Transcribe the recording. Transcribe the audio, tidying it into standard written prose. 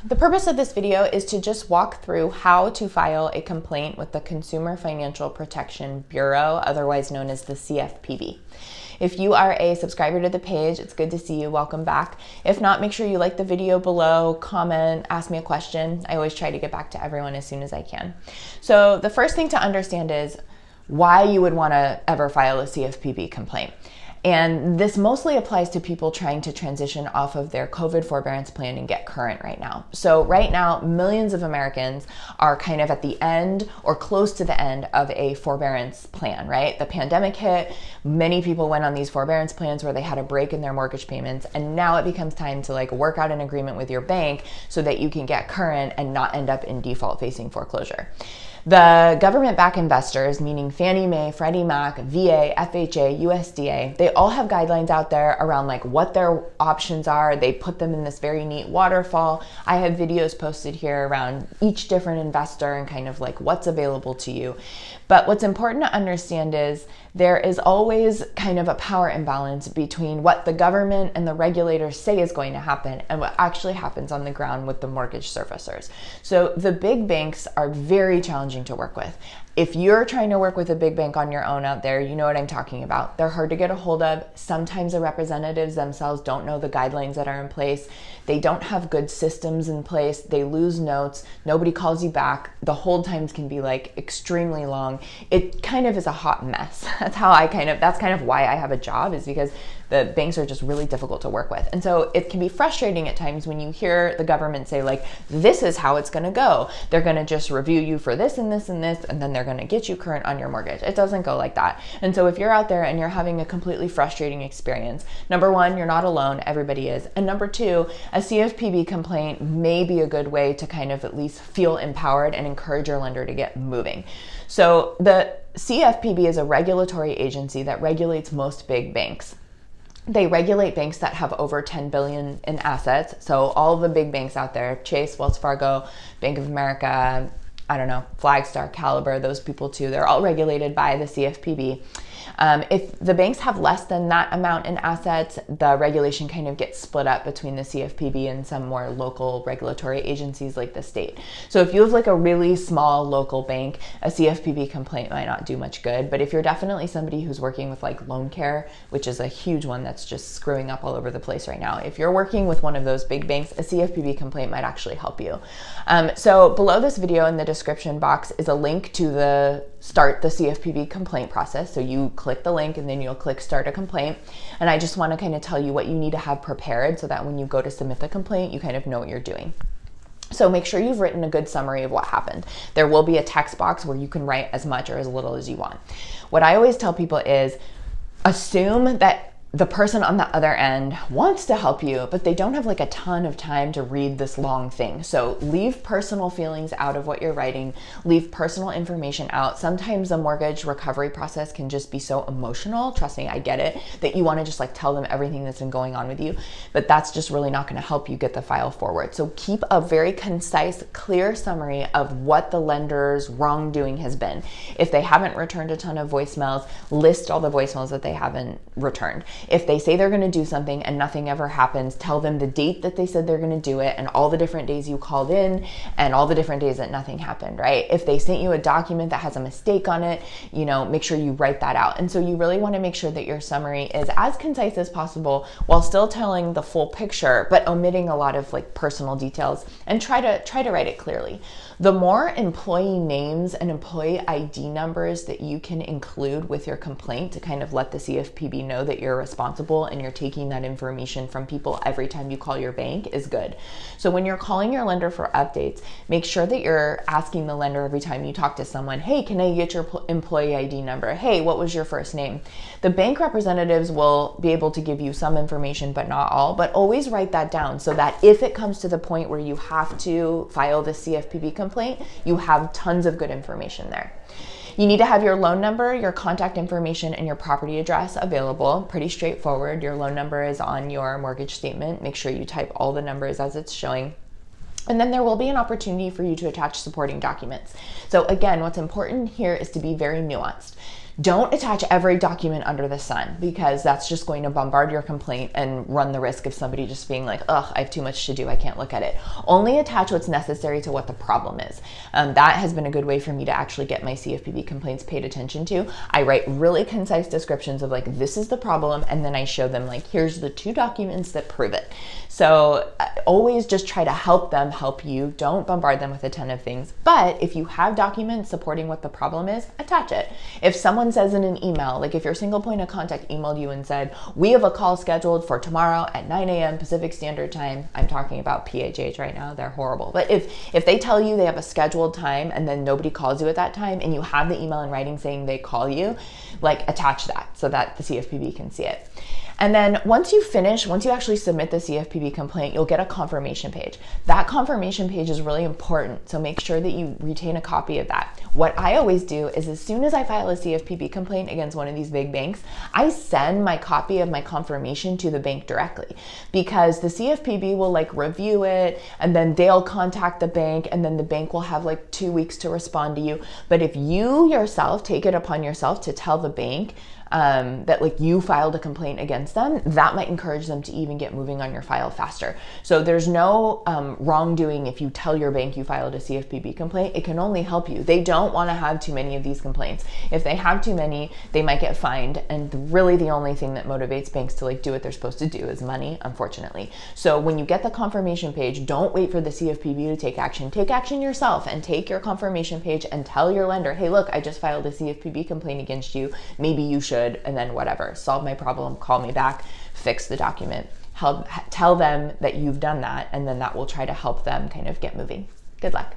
The purpose of this video is to just walk through how to file a complaint with the Consumer Financial Protection Bureau, otherwise known as the CFPB. If you are a subscriber to the page, it's good to see you. Welcome back. If not, make sure you like the video below, comment, ask me a question. I always try to get back to everyone as soon as I can. So the first thing to understand is why you would want to ever file a CFPB complaint. And this mostly applies to people trying to transition off of their COVID forbearance plan and get current right now. So right now, millions of Americans are kind of at the end or close to the end of a forbearance plan, right? The pandemic hit, many people went on these forbearance plans where they had a break in their mortgage payments, and now it becomes time to work out an agreement with your bank so that you can get current and not end up in default facing foreclosure. The government-backed investors, meaning Fannie Mae, Freddie Mac, VA, FHA, USDA, they all have guidelines out there around what their options are. They put them in this very neat waterfall. I have videos posted here around each different investor and kind of what's available to you. But what's important to understand is there is always kind of a power imbalance between what the government and the regulators say is going to happen and what actually happens on the ground with the mortgage servicers. So the big banks are very challenging to work with. If you're trying to work with a big bank on your own out there, you know what I'm talking about. They're hard to get a hold of. Sometimes the representatives themselves don't know the guidelines that are in place. They don't have good systems in place. They lose notes. Nobody calls you back. The hold times can be extremely long. It kind of is a hot mess. That's kind of why I have a job, is because the banks are just really difficult to work with. And so it can be frustrating at times when you hear the government say this is how it's gonna go. They're gonna just review you for this and this and this, and then they're gonna get you current on your mortgage. It doesn't go like that. And so if you're out there and you're having a completely frustrating experience, number one, you're not alone, everybody is. And number two, a CFPB complaint may be a good way to kind of at least feel empowered and encourage your lender to get moving. So the CFPB is a regulatory agency that regulates most big banks. They regulate banks that have over 10 billion in assets. So all the big banks out there, Chase, Wells Fargo, Bank of America, Flagstar, Caliber, those people too, they're all regulated by the CFPB. If the banks have less than that amount in assets, the regulation kind of gets split up between the CFPB and some more local regulatory agencies like the state. So if you have a really small local bank, a CFPB complaint might not do much good. But if you're definitely somebody who's working with loan care, which is a huge one that's just screwing up all over the place right now, if you're working with one of those big banks, a CFPB complaint might actually help you. So below this video in the description box is a link to start the CFPB complaint process. So you click the link and then you'll click start a complaint. And I just want to kind of tell you what you need to have prepared so that when you go to submit the complaint, you kind of know what you're doing. So make sure you've written a good summary of what happened. There will be a text box where you can write as much or as little as you want. What I always tell people is assume that the person on the other end wants to help you, but they don't have a ton of time to read this long thing. So leave personal feelings out of what you're writing, leave personal information out. Sometimes the mortgage recovery process can just be so emotional, trust me, I get it, that you want to just tell them everything that's been going on with you, but that's just really not going to help you get the file forward. So keep a very concise, clear summary of what the lender's wrongdoing has been. If they haven't returned a ton of voicemails, list all the voicemails that they haven't returned. If they say they're going to do something and nothing ever happens, tell them the date that they said they're going to do it and all the different days you called in and all the different days that nothing happened, right? If they sent you a document that has a mistake on it, make sure you write that out. And so you really want to make sure that your summary is as concise as possible while still telling the full picture, but omitting a lot of personal details, and try to write it clearly. The more employee names and employee ID numbers that you can include with your complaint to kind of let the CFPB know that you're responsible and you're taking that information from people every time you call your bank is good. So when you're calling your lender for updates, make sure that you're asking the lender every time you talk to someone, hey, can I get your employee ID number? Hey, what was your first name? The bank representatives will be able to give you some information, but not all, but always write that down so that if it comes to the point where you have to file the CFPB complaint, you have tons of good information there. You need to have your loan number, your contact information, and your property address available. Pretty straightforward. Your loan number is on your mortgage statement. Make sure you type all the numbers as it's showing. And then there will be an opportunity for you to attach supporting documents. So again, what's important here is to be very nuanced. Don't attach every document under the sun, because that's just going to bombard your complaint and run the risk of somebody just being like, ugh, I have too much to do, I can't look at it. Only attach what's necessary to what the problem is. That has been a good way for me to actually get my CFPB complaints paid attention to. I write really concise descriptions of like, this is the problem, and then I show them like, here's the 2 documents that prove it. So always just try to help them help you. Don't bombard them with a ton of things. But if you have documents supporting what the problem is, attach it. If someone says in an email, like if your single point of contact emailed you and said, we have a call scheduled for tomorrow at 9 a.m. Pacific Standard Time. I'm talking about PHH right now. They're horrible. But if they tell you they have a scheduled time and then nobody calls you at that time, and you have the email in writing saying they call you, like attach that so that the CFPB can see it. And then once you actually submit the CFPB complaint, you'll get a confirmation page. That confirmation page is really important, so make sure that you retain a copy of that. What I always do is, as soon as I file a CFPB complaint against one of these big banks, I send my copy of my confirmation to the bank directly, because the CFPB will like review it, and then they'll contact the bank, and then the bank will have like 2 weeks to respond to you. But if you yourself take it upon yourself to tell the bank that like you filed a complaint against them, that might encourage them to even get moving on your file faster. So there's no wrongdoing if you tell your bank you filed a CFPB complaint. It can only help you. They don't want to have too many of these complaints. If they have too many, they might get fined, and really the only thing that motivates banks to like do what they're supposed to do is money, unfortunately. So when you get the confirmation page, don't wait for the CFPB to take action. Take action yourself and take your confirmation page and tell your lender, hey, look, I just filed a CFPB complaint against you. Maybe you should, and then whatever, solve my problem, call me back, fix the document. Tell them that you've done that, and then that will try to help them kind of get moving. Good luck.